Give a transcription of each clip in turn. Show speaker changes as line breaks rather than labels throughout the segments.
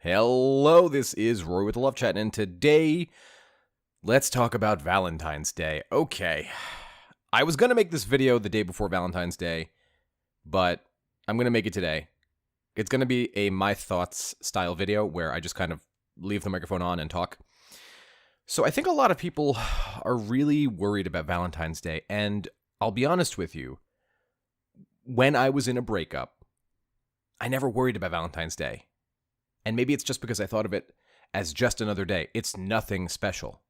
Hello, this is Rory with the Love Chat, and today, let's talk about Valentine's Day. Okay, I was going to make this video the day before Valentine's Day, but I'm going to make it today. It's going to be a My Thoughts style video where I just kind of leave the microphone on and talk. So I think a lot of people are really worried about Valentine's Day, and I'll be honest with you, when I was in a breakup, I never worried about Valentine's Day. And maybe it's just because I thought of it as just another day. It's nothing special.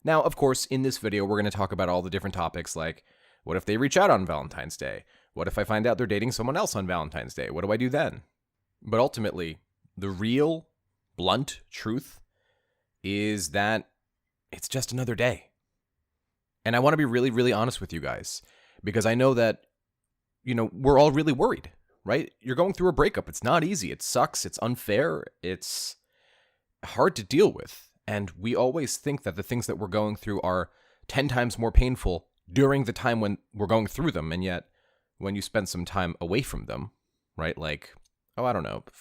Now, of course, in this video, we're going to talk about all the different topics like, what if they reach out on Valentine's Day? What if I find out they're dating someone else on Valentine's Day? What do I do then? But ultimately, the real, blunt truth is that it's just another day. And I want to be really, really honest with you guys, because I know that, we're all really worried. Right? You're going through a breakup. It's not easy. It sucks. It's unfair. It's hard to deal with. And we always think that the things that we're going through are 10 times more painful during the time when we're going through them. And yet, when you spend some time away from them, right? Like, 4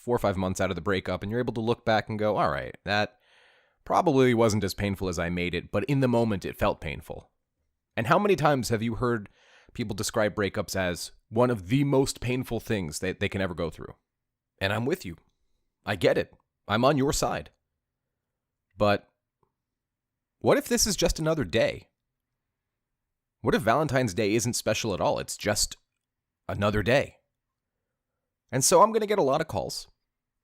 or 5 months out of the breakup, and you're able to look back and go, all right, that probably wasn't as painful as I made it, but in the moment, it felt painful. And how many times have you heard people describe breakups as one of the most painful things that they can ever go through? And I'm with you. I get it. I'm on your side. But what if this is just another day? What if Valentine's Day isn't special at all? It's just another day. And so I'm going to get a lot of calls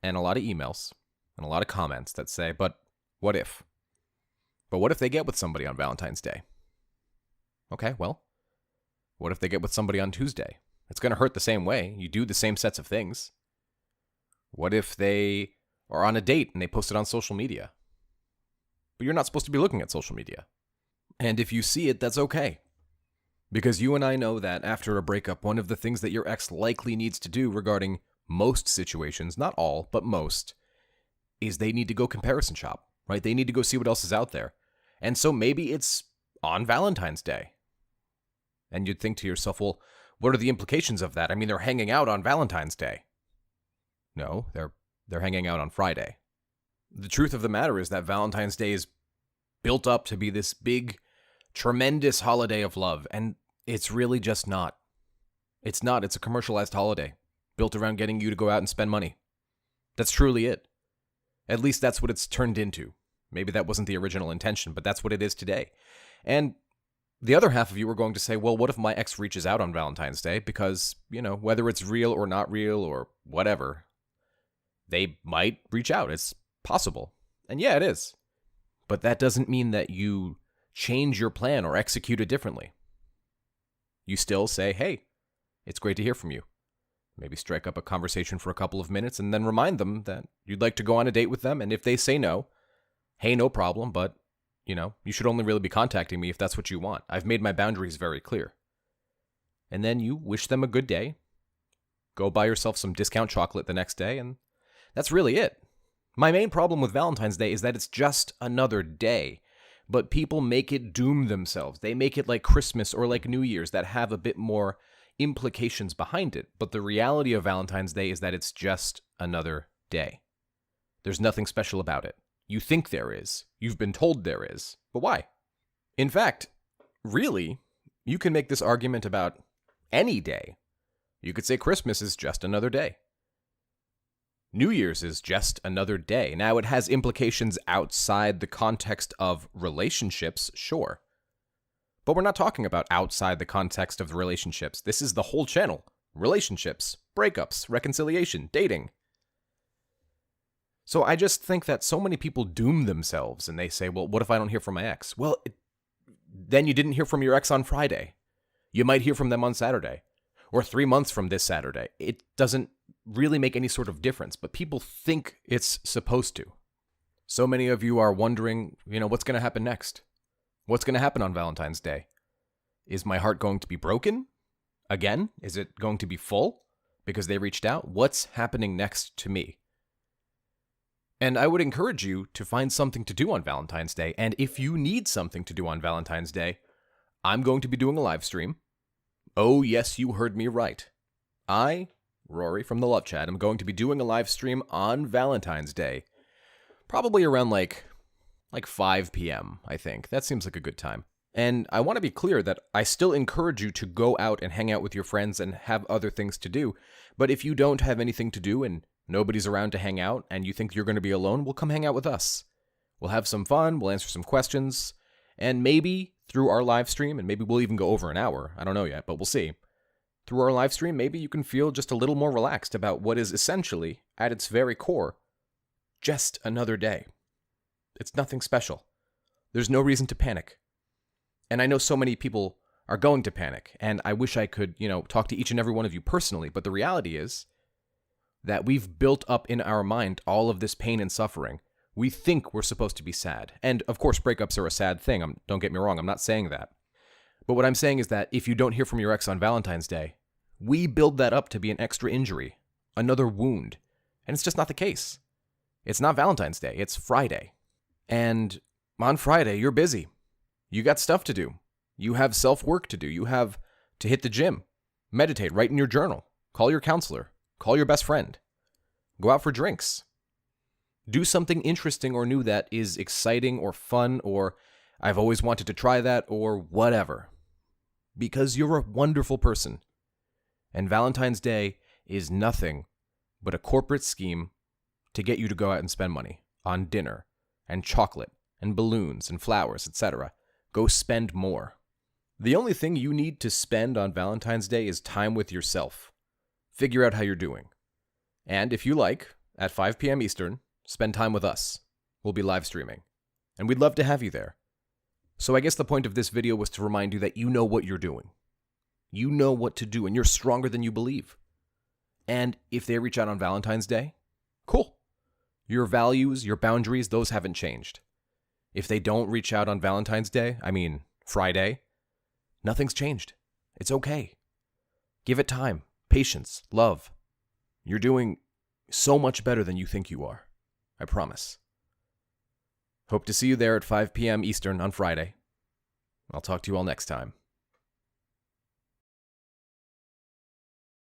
and a lot of emails and a lot of comments that say, but what if? But what if they get with somebody on Valentine's Day? Okay, well, what if they get with somebody on Tuesday? It's going to hurt the same way. You do the same sets of things. What if they are on a date and they post it on social media? But you're not supposed to be looking at social media. And if you see it, that's okay. Because you and I know that after a breakup, one of the things that your ex likely needs to do regarding most situations, not all, but most, is they need to go comparison shop, right? They need to go see what else is out there. And so maybe it's on Valentine's Day. And you'd think to yourself, well, what are the implications of that? I mean, they're hanging out on Valentine's Day. No, they're hanging out on Friday. The truth of the matter is that Valentine's Day is built up to be this big, tremendous holiday of love, and it's really just not. It's not. It's a commercialized holiday built around getting you to go out and spend money. That's truly it. At least that's what it's turned into. Maybe that wasn't the original intention, but that's what it is today. And the other half of you are going to say, well, what if my ex reaches out on Valentine's Day? Because, whether it's real or not real or whatever, they might reach out. It's possible. And yeah, it is. But that doesn't mean that you change your plan or execute it differently. You still say, hey, it's great to hear from you. Maybe strike up a conversation for a couple of minutes and then remind them that you'd like to go on a date with them. And if they say no, hey, no problem, but you should only really be contacting me if that's what you want. I've made my boundaries very clear. And then you wish them a good day. Go buy yourself some discount chocolate the next day, and that's really it. My main problem with Valentine's Day is that it's just another day, but people make it doom themselves. They make it like Christmas or like New Year's that have a bit more implications behind it. But the reality of Valentine's Day is that it's just another day. There's nothing special about it. You think there is. You've been told there is. But why? In fact, really, you can make this argument about any day. You could say Christmas is just another day. New Year's is just another day. Now, it has implications outside the context of relationships, sure. But we're not talking about outside the context of relationships. This is the whole channel. Relationships, breakups, reconciliation, dating. So I just think that so many people doom themselves and they say, well, what if I don't hear from my ex? Well, then you didn't hear from your ex on Friday. You might hear from them on Saturday or 3 months from this Saturday. It doesn't really make any sort of difference, but people think it's supposed to. So many of you are wondering, what's going to happen next? What's going to happen on Valentine's Day? Is my heart going to be broken again? Is it going to be full because they reached out? What's happening next to me? And I would encourage you to find something to do on Valentine's Day. And if you need something to do on Valentine's Day, I'm going to be doing a live stream. Oh, yes, you heard me right. I, Rory from the Love Chat, am going to be doing a live stream on Valentine's Day Probably around like 5 p.m., I think. That seems like a good time. And I want to be clear that I still encourage you to go out and hang out with your friends and have other things to do. But if you don't have anything to do and nobody's around to hang out and you think you're going to be alone, well, come hang out with us. We'll have some fun, we'll answer some questions, and maybe through our live stream, and maybe we'll even go over an hour, I don't know yet, but we'll see. Through our live stream, maybe you can feel just a little more relaxed about what is essentially, at its very core, just another day. It's nothing special. There's no reason to panic. And I know so many people are going to panic, and I wish I could, talk to each and every one of you personally, but the reality is that we've built up in our mind all of this pain and suffering. We think we're supposed to be sad. And of course, breakups are a sad thing. Don't get me wrong, I'm not saying that. But what I'm saying is that if you don't hear from your ex on Valentine's Day, we build that up to be an extra injury, another wound. And it's just not the case. It's not Valentine's Day, it's Friday. And on Friday, you're busy. You got stuff to do. You have self-work to do. You have to hit the gym, meditate, write in your journal, call your counselor, call your best friend, go out for drinks. Do something interesting or new that is exciting or fun or I've always wanted to try that or whatever. Because you're a wonderful person. And Valentine's Day is nothing but a corporate scheme to get you to go out and spend money on dinner and chocolate and balloons and flowers, etc. Go spend more. The only thing you need to spend on Valentine's Day is time with yourself. Figure out how you're doing. And if you like, at 5 p.m. Eastern, spend time with us. We'll be live streaming. And we'd love to have you there. So I guess the point of this video was to remind you that you know what you're doing. You know what to do, and you're stronger than you believe. And if they reach out on Valentine's Day, cool. Your values, your boundaries, those haven't changed. If they don't reach out on Valentine's Day, Friday, nothing's changed. It's okay. Give it time, patience, love. You're doing so much better than you think you are. I promise. Hope to see you there at 5 p.m. Eastern on Friday. I'll talk to you all next time.